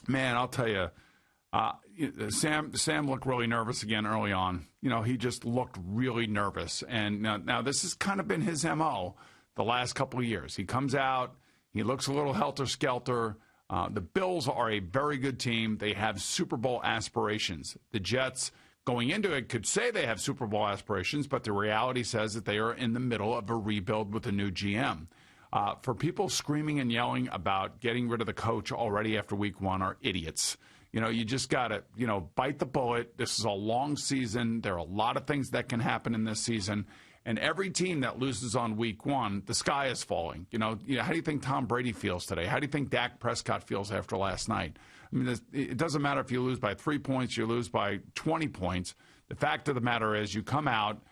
Man, I'll tell you, Sam looked really nervous again early on. He just looked really nervous. And now this has kind of been his MO the last couple of years. He comes out, he looks a little helter-skelter. The Bills are a very good team. They have Super Bowl aspirations. The Jets, going into it, could say they have Super Bowl aspirations, but the reality says that they are in the middle of a rebuild with a new GM. For people screaming and yelling about getting rid of the coach already after week one are idiots. You just got to, bite the bullet. This is a long season. There are a lot of things that can happen in this season. And every team that loses on week one, the sky is falling. How do you think Tom Brady feels today? How do you think Dak Prescott feels after last night? I mean, it doesn't matter if you lose by 3 points, you lose by 20 points. The fact of the matter is you come out,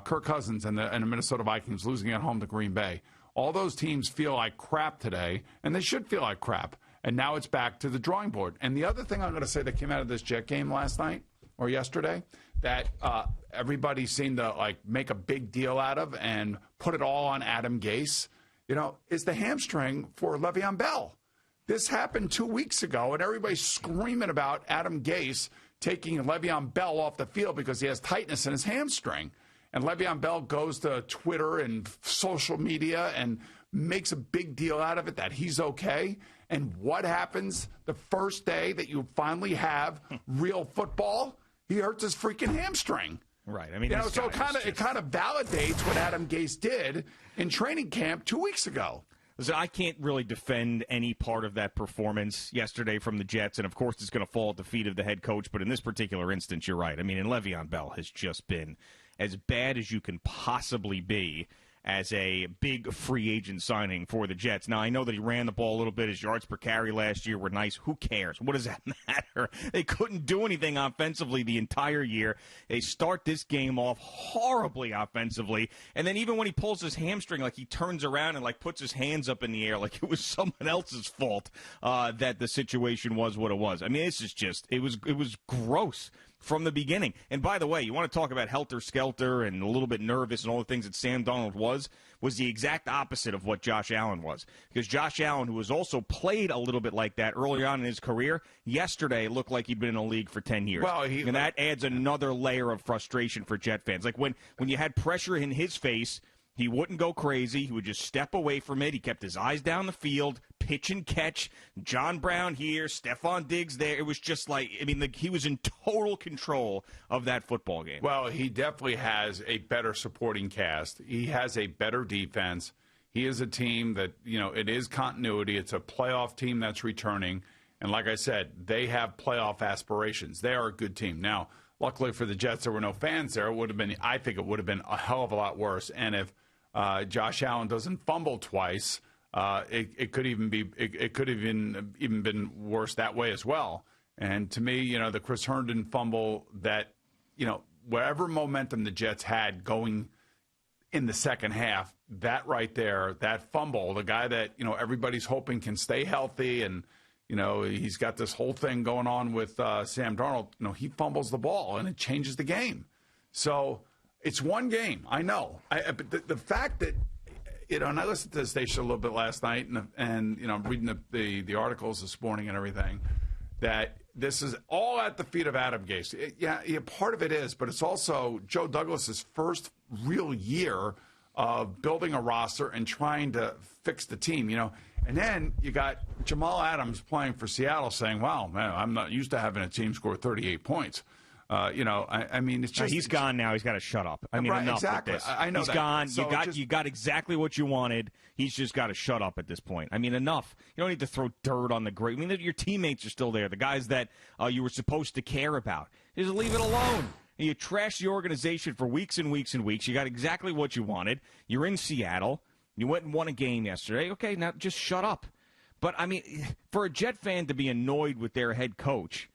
Kirk Cousins and the Minnesota Vikings losing at home to Green Bay. All those teams feel like crap today, and they should feel like crap. And now it's back to the drawing board. And the other thing I'm going to say that came out of this Jet game last night or yesterday that everybody seemed to make a big deal out of and put it all on Adam Gase, is the hamstring for Le'Veon Bell. This happened 2 weeks ago, and everybody's screaming about Adam Gase taking Le'Veon Bell off the field because he has tightness in his hamstring. And Le'Veon Bell goes to Twitter and social media and makes a big deal out of it that he's okay. And what happens the first day that you finally have real football? He hurts his freaking hamstring. Right. I mean, so it kind of validates what Adam Gase did in training camp 2 weeks ago. So I can't really defend any part of that performance yesterday from the Jets, and of course it's going to fall at the feet of the head coach, but in this particular instance, you're right. I mean, and Le'Veon Bell has just been as bad as you can possibly be as a big free agent signing for the Jets. Now, I know that he ran the ball a little bit. His yards per carry last year were nice. Who cares? What does that matter? They couldn't do anything offensively the entire year. They start this game off horribly offensively, and then even when he pulls his hamstring, he turns around and puts his hands up in the air like it was someone else's fault that the situation was what it was. I mean, this is just, it was gross from the beginning. And by the way, you want to talk about helter-skelter and a little bit nervous and all the things that Sam Darnold was the exact opposite of what Josh Allen was. Because Josh Allen, who has also played a little bit like that early on in his career, yesterday looked like he'd been in the league for 10 years. Well, and that adds another layer of frustration for Jet fans. When you had pressure in his face, he wouldn't go crazy. He would just step away from it. He kept his eyes down the field, pitch and catch. John Brown here, Stephon Diggs there. It was just he was in total control of that football game. Well, he definitely has a better supporting cast. He has a better defense. He is a team that, it is continuity. It's a playoff team that's returning. And like I said, they have playoff aspirations. They are a good team. Now, luckily for the Jets, there were no fans there. I think it would have been a hell of a lot worse. And if Josh Allen doesn't fumble twice, it could even been worse that way as well. And to me, the Chris Herndon fumble that, whatever momentum the Jets had going in the second half, that right there, that fumble, the guy that, everybody's hoping can stay healthy and, he's got this whole thing going on with Sam Darnold, he fumbles the ball and it changes the game. So it's one game, I know. But the fact that, and I listened to the station a little bit last night, and I'm reading the articles this morning and everything, that this is all at the feet of Adam Gase. Yeah, part of it is, but it's also Joe Douglas's first real year of building a roster and trying to fix the team, And then you got Jamal Adams playing for Seattle saying, wow, man, I'm not used to having a team score 38 points. I mean, it's just he's gone now. He's got to shut up. I mean, right, enough exactly. with this. I know he's that. gone. So you got exactly what you wanted. He's just got to shut up at this point. I mean, enough. You don't need to throw dirt on the grave. I mean, your teammates are still there. The guys that you were supposed to care about. Just leave it alone. And you trash the organization for weeks and weeks and weeks. You got exactly what you wanted. You're in Seattle. You went and won a game yesterday. Okay, now just shut up. But, I mean, for a Jet fan to be annoyed with their head coach,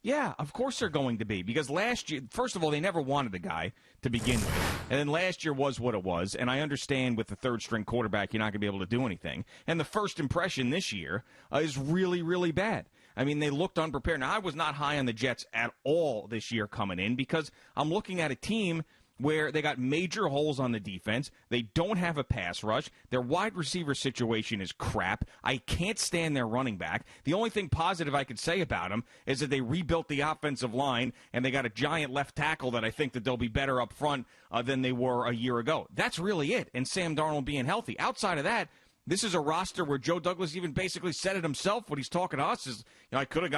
yeah, of course they're going to be. Because last year, first of all, they never wanted the guy to begin with. And then last year was what it was. And I understand with the third-string quarterback, you're not going to be able to do anything. And the first impression this year is really, really bad. I mean, they looked unprepared. Now, I was not high on the Jets at all this year coming in because I'm looking at a team where they got major holes on the defense. They don't have a pass rush. Their wide receiver situation is crap. I can't stand their running back. The only thing positive I could say about them is that they rebuilt the offensive line, and they got a giant left tackle that I think that they'll be better up front than they were a year ago. That's really it, and Sam Darnold being healthy. Outside of that, this is a roster where Joe Douglas even basically said it himself when he's talking to us is, I could have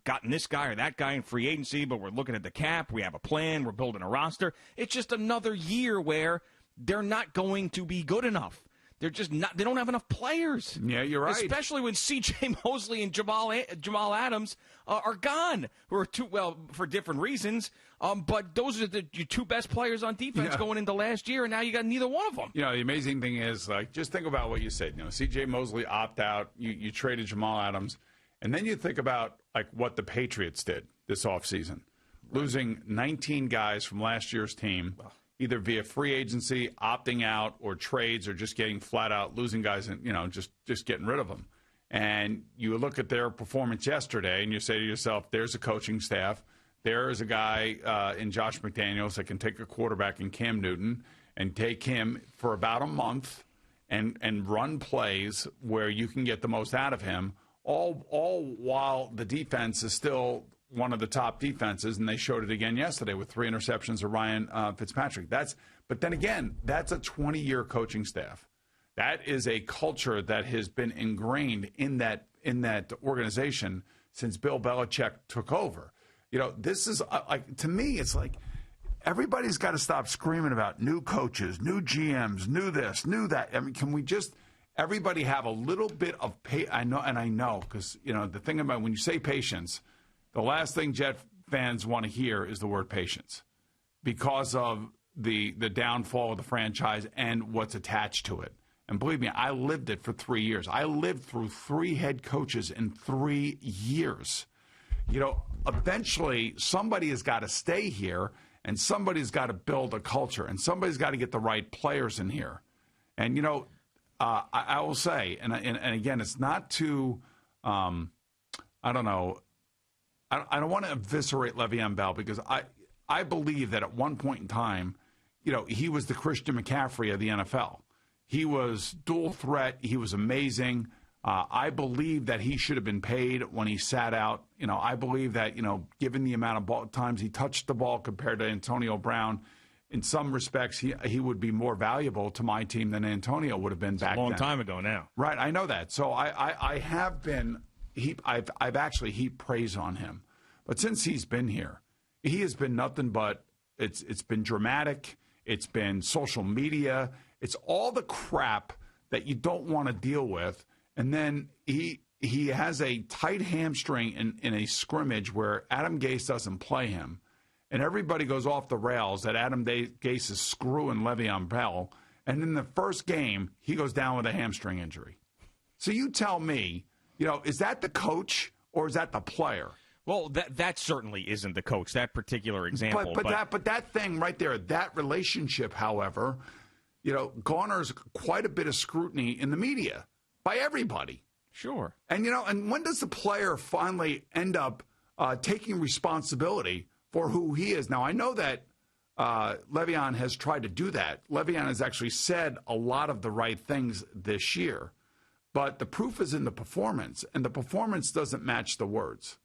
gotten this guy or that guy in free agency, but we're looking at the cap. We have a plan. We're building a roster. It's just another year where they're not going to be good enough. They're just not. They don't have enough players. Yeah, you're right. Especially when C.J. Mosley and Jamal Adams are gone, who are for different reasons. But those are your two best players on defense going into last year, and now you got neither one of them. The amazing thing is, just think about what you said. C.J. Mosley opt out. You traded Jamal Adams, and then you think about what the Patriots did this offseason, losing 19 guys from last year's team. Either via free agency, opting out, or trades, or just getting flat out losing guys and just getting rid of them. And you look at their performance yesterday, and you say to yourself, "There's a coaching staff. There is a guy in Josh McDaniels that can take a quarterback in Cam Newton and take him for about a month and run plays where you can get the most out of him, all while the defense is still one of the top defenses, and they showed it again yesterday with 3 interceptions of Ryan Fitzpatrick. But then again, that's a 20-year coaching staff. That is a culture that has been ingrained in that organization since Bill Belichick took over. This is to me, it's like everybody's got to stop screaming about new coaches, new GMs, new this, new that. I mean, can we just everybody have a little bit of I know because the thing about when you say patience. The last thing Jet fans want to hear is the word patience because of the downfall of the franchise and what's attached to it. And believe me, I lived it for 3 years. I lived through 3 head coaches in 3 years. Eventually somebody has got to stay here and somebody's got to build a culture and somebody's got to get the right players in here. And, I will say, and again, it's not to, I don't know, I don't want to eviscerate Le'Veon Bell because I believe that at one point in time, he was the Christian McCaffrey of the NFL. He was dual threat. He was amazing. I believe that he should have been paid when he sat out. I believe that, given the amount of times he touched the ball compared to Antonio Brown, in some respects, he would be more valuable to my team than Antonio would have been back then. A long time ago now. Right, I know that. So I have been I've actually heaped praise on him. But since he's been here, he has been nothing but it's been dramatic. It's been social media. It's all the crap that you don't want to deal with. And then he has a tight hamstring in a scrimmage where Adam Gase doesn't play him. And everybody goes off the rails that Adam Gase is screwing Le'Veon Bell. And in the first game, he goes down with a hamstring injury. So you tell me, is that the coach or is that the player? Well, that certainly isn't the coach, that particular example. But that thing right there, that relationship, however, garners quite a bit of scrutiny in the media by everybody. Sure. And, and when does the player finally end up taking responsibility for who he is? Now, I know that Le'Veon has tried to do that. Le'Veon has actually said a lot of the right things this year. But the proof is in the performance, and the performance doesn't match the words.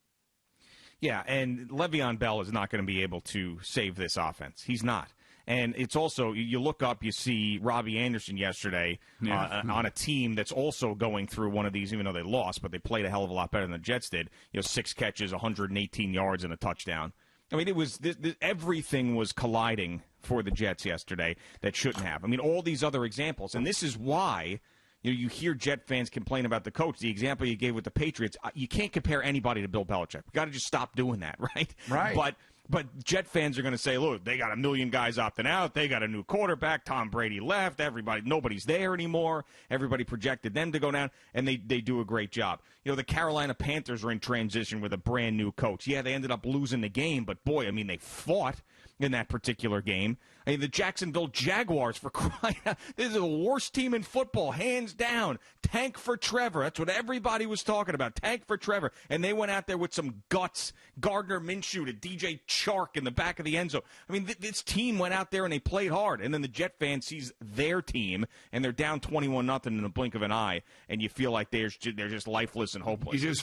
Yeah, and Le'Veon Bell is not going to be able to save this offense. He's not. And it's also, you look up, you see Robbie Anderson yesterday on a team that's also going through one of these, even though they lost, but they played a hell of a lot better than the Jets did. 6 catches, 118 yards, and a touchdown. I mean, it was everything was colliding for the Jets yesterday that shouldn't have. I mean, all these other examples, and this is why you hear Jet fans complain about the coach. The example you gave with the Patriots, you can't compare anybody to Bill Belichick. We got to just stop doing that, right? Right. But Jet fans are going to say, look, they got 1 million guys opting out. They got a new quarterback. Tom Brady left. Nobody's there anymore. Everybody projected them to go down, and they do a great job. The Carolina Panthers are in transition with a brand new coach. Yeah, they ended up losing the game, but boy, I mean, they fought. in that particular game. I mean, the Jacksonville Jaguars, for crying out, this is the worst team in football, hands down. Tank for Trevor. That's what everybody was talking about. Tank for Trevor. And they went out there with some guts. Gardner Minshew to DJ Chark in the back of the end zone. I mean, this team went out there and they played hard. And then the Jet fan sees their team, and they're down 21-0 in the blink of an eye, and you feel like they're just lifeless and hopeless. You just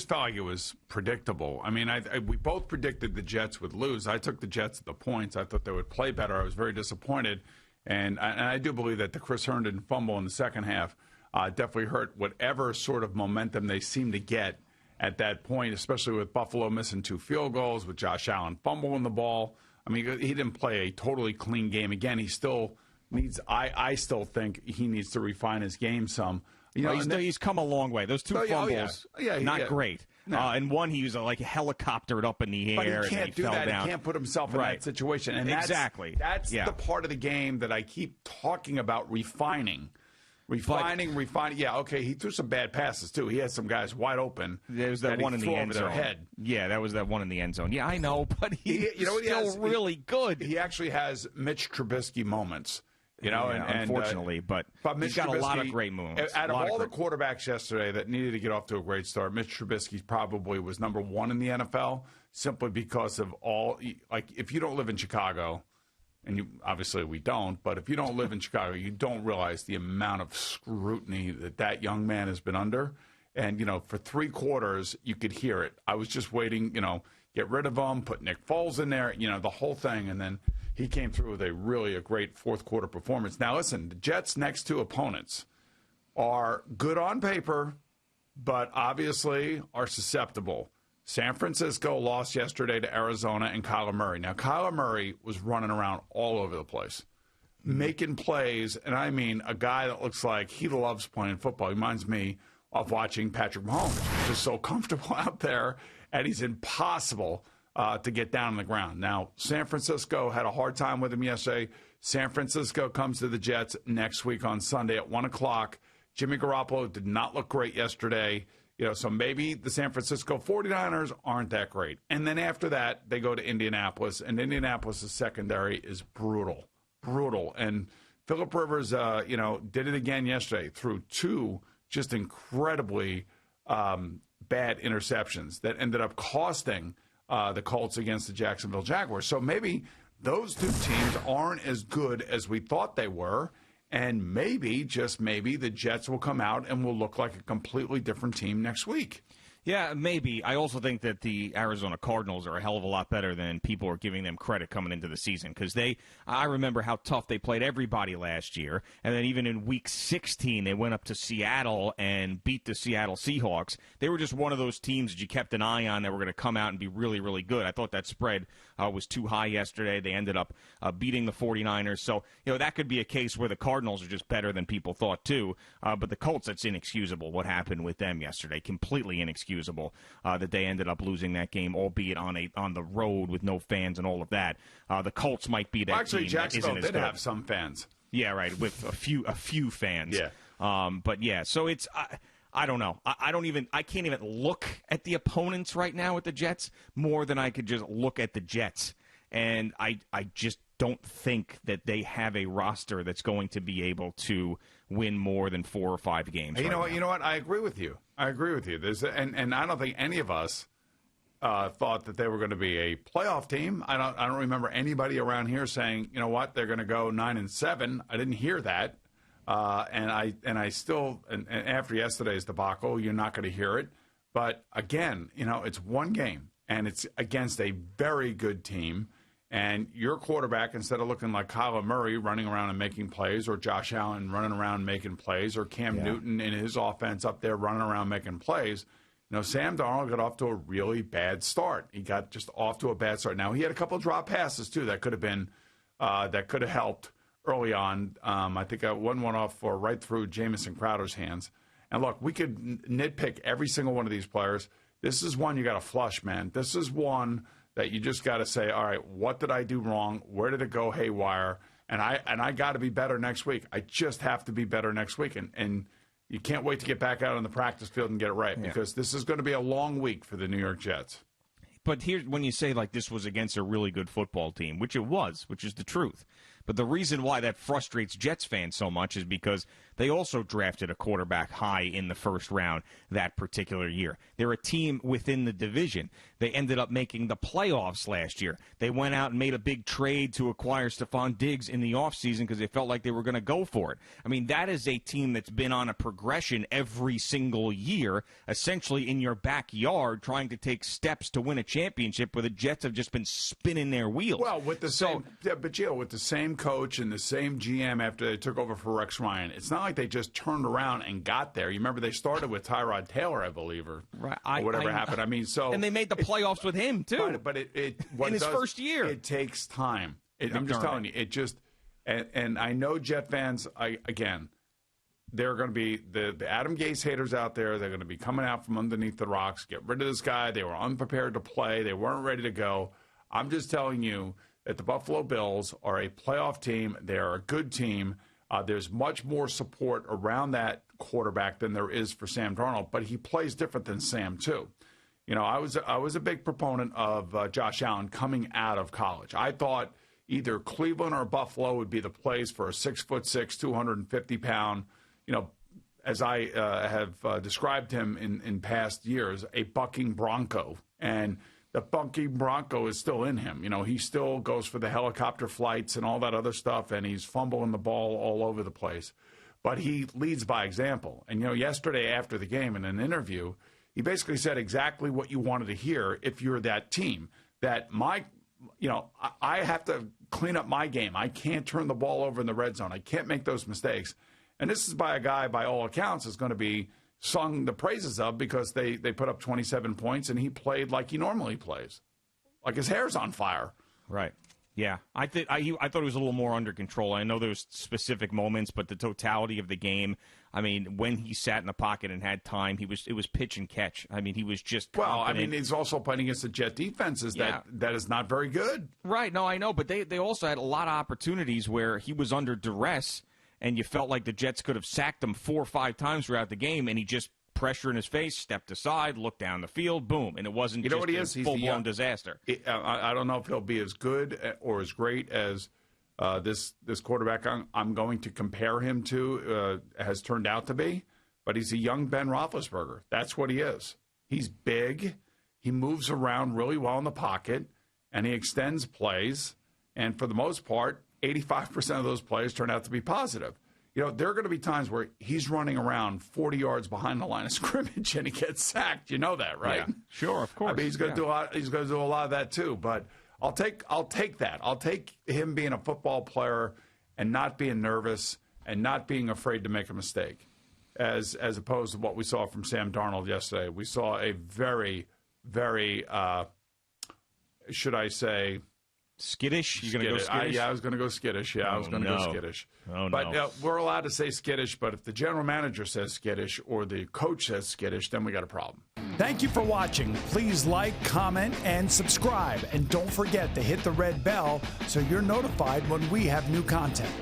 felt like it was predictable. I mean, we both predicted the Jets would lose. I took the Jets at the points. I thought they would play better. I was very disappointed. And I do believe that the Chris Herndon fumble in the second half definitely hurt whatever sort of momentum they seemed to get at that point, especially with Buffalo missing 2 field goals, with Josh Allen fumbling the ball. I mean, he didn't play a totally clean game. Again, he still needs – I still think he needs to refine his game some. You know, he's come a long way. Those 2 fumbles, not great. No. And one, he was like helicoptered up in the air, but he can't and he do fell that. down. He can't put himself in that situation. And that's the part of the game that I keep talking about refining. Yeah, okay, he threw some bad passes, too. He had some guys wide open. There was that one in the end zone. Their head. Yeah, that was that one in the end zone. Yeah, I know, but he's still really good. He actually has Mitch Trubisky moments. You know, unfortunately, but he's got a lot of great moves. Out of all the quarterbacks yesterday that needed to get off to a great start, Mitch Trubisky probably was number 1 in the NFL, simply because of all, like, if you don't live in Chicago, and obviously we don't, but if you don't live in Chicago, you don't realize the amount of scrutiny that young man has been under. And, for 3 quarters, you could hear it. I was just waiting, get rid of him, put Nick Foles in there, the whole thing, and then he came through with a great fourth-quarter performance. Now, listen, the Jets' next 2 opponents are good on paper, but obviously are susceptible. San Francisco lost yesterday to Arizona and Kyler Murray. Now, Kyler Murray was running around all over the place, making plays, and I mean a guy that looks like he loves playing football. He reminds me of watching Patrick Mahomes. He's just so comfortable out there, and he's impossible to get down on the ground. Now, San Francisco had a hard time with him yesterday. San Francisco comes to the Jets next week on Sunday at 1 o'clock. Jimmy Garoppolo did not look great yesterday. So maybe the San Francisco 49ers aren't that great. And then after that, they go to Indianapolis, and Indianapolis' secondary is brutal. And Phillip Rivers, did it again yesterday through 2 just incredibly bad interceptions that ended up costing the Colts against the Jacksonville Jaguars. So maybe those 2 teams aren't as good as we thought they were, and maybe, just maybe, the Jets will come out and will look like a completely different team next week. Yeah, maybe. I also think that the Arizona Cardinals are a hell of a lot better than people are giving them credit coming into the season, because I remember how tough they played everybody last year, and then even in Week 16 they went up to Seattle and beat the Seattle Seahawks. They were just one of those teams that you kept an eye on that were going to come out and be really, really good. I thought that spread was too high yesterday. They ended up beating the 49ers, so that could be a case where the Cardinals are just better than people thought too, but the Colts, that's inexcusable what happened with them yesterday. Completely inexcusable. That they ended up losing that game, albeit on the road with no fans and all of that. The Colts might be that actually, team Jacksonville that isn't as did good. Have some fans. Yeah, right, with a few fans. Yeah. But yeah, so it's I don't know. I can't even look at the opponents right now with the Jets more than I could just look at the Jets, and I just don't think that they have a roster that's going to be able to win more than 4 or 5 games. You know what? I agree with you. And I don't think any of us thought that they were going to be a playoff team. I don't remember anybody around here saying, you know what, they're going to go 9-7. I didn't hear that. And I still, and after yesterday's debacle, you're not going to hear it. But again, it's one game, and it's against a very good team. And your quarterback, instead of looking like Kyler Murray running around and making plays, or Josh Allen running around making plays, or Cam Newton in his offense up there running around making plays, Sam Darnold got off to a really bad start. He got just off to a bad start. Now, he had a couple of drop passes, too, that could have helped early on. I think one went off right through Jamison Crowder's hands. And look, we could nitpick every single one of these players. This is one you got to flush, man. This is one that you just got to say, all right, what did I do wrong? Where did it go haywire? And I got to be better next week. I just have to be better next week. And you can't wait to get back out on the practice field and get it right, because this is going to be a long week for the New York Jets. But here's when you say, like, this was against a really good football team, which it was, which is the truth. But the reason why that frustrates Jets fans so much is because they also drafted a quarterback high in the first round that particular year. They're a team within the division. They ended up making the playoffs last year. They went out and made a big trade to acquire Stephon Diggs in the offseason because they felt like they were going to go for it. I mean, that is a team that's been on a progression every single year, essentially in your backyard, trying to take steps to win a championship where the Jets have just been spinning their wheels. Well, with the same, but Gio, with the same coach and the same GM after they took over for Rex Ryan, it's not like they just turned around and got there. You remember they started with Tyrod Taylor, I believe, or whatever happened. I mean, so and they made the playoffs with him too. But it in his first year, it takes time. I'm just telling you, it just. And I know Jet fans. They're going to be the Adam Gase haters out there. They're going to be coming out from underneath the rocks. Get rid of this guy. They were unprepared to play. They weren't ready to go. I'm just telling you that the Buffalo Bills are a playoff team. They are a good team. There's much more support around that quarterback than there is for Sam Darnold, but he plays different than Sam too. You know, I was a big proponent of Josh Allen coming out of college. I thought either Cleveland or Buffalo would be the place for a 6'6", 250-pound, you know, as I have described him in past years, a bucking bronco. And the bucking bronco is still in him. You know, he still goes for the helicopter flights and all that other stuff, and he's fumbling the ball all over the place. But he leads by example. And, you know, yesterday after the game in an interview, he basically said exactly what you wanted to hear if you're that team, that I have to clean up my game. I can't turn the ball over in the red zone. I can't make those mistakes. And this is by a guy, by all accounts, is going to be sung the praises of because they put up 27 points and he played like he normally plays, like his hair's on fire. Right. Yeah. I thought it was a little more under control. I know there was specific moments, but the totality of the game, I mean, when he sat in the pocket and had time, it was pitch and catch. I mean, he was just confident. Well, I mean, he's also playing against the Jet defenses that is not very good. Right. No, I know, but they also had a lot of opportunities where he was under duress and you felt like the Jets could have sacked him 4 or 5 times throughout the game, and he just pressure in his face, stepped aside, looked down the field, boom, and it wasn't just a full-blown disaster. I don't know if he'll be as good or as great as this quarterback I'm going to compare him to has turned out to be, but he's a young Ben Roethlisberger. That's what he is. He's big. He moves around really well in the pocket, and he extends plays, and for the most part, 85% of those plays turn out to be positive. You know, there are going to be times where he's running around 40 yards behind the line of scrimmage and he gets sacked. You know that, right? Yeah, sure, of course. I mean, he's going to do a lot. He's going to do a lot of that too. But I'll take that. I'll take him being a football player and not being nervous and not being afraid to make a mistake, as opposed to what we saw from Sam Darnold yesterday. We saw a very, very, should I say, skittish? You're going to go skittish? I was going to go skittish. Yeah, I was going to go skittish. Oh, but no. We're allowed to say skittish, but if the general manager says skittish or the coach says skittish, then we got a problem. Thank you for watching. Please like, comment, and subscribe. And don't forget to hit the red bell so you're notified when we have new content.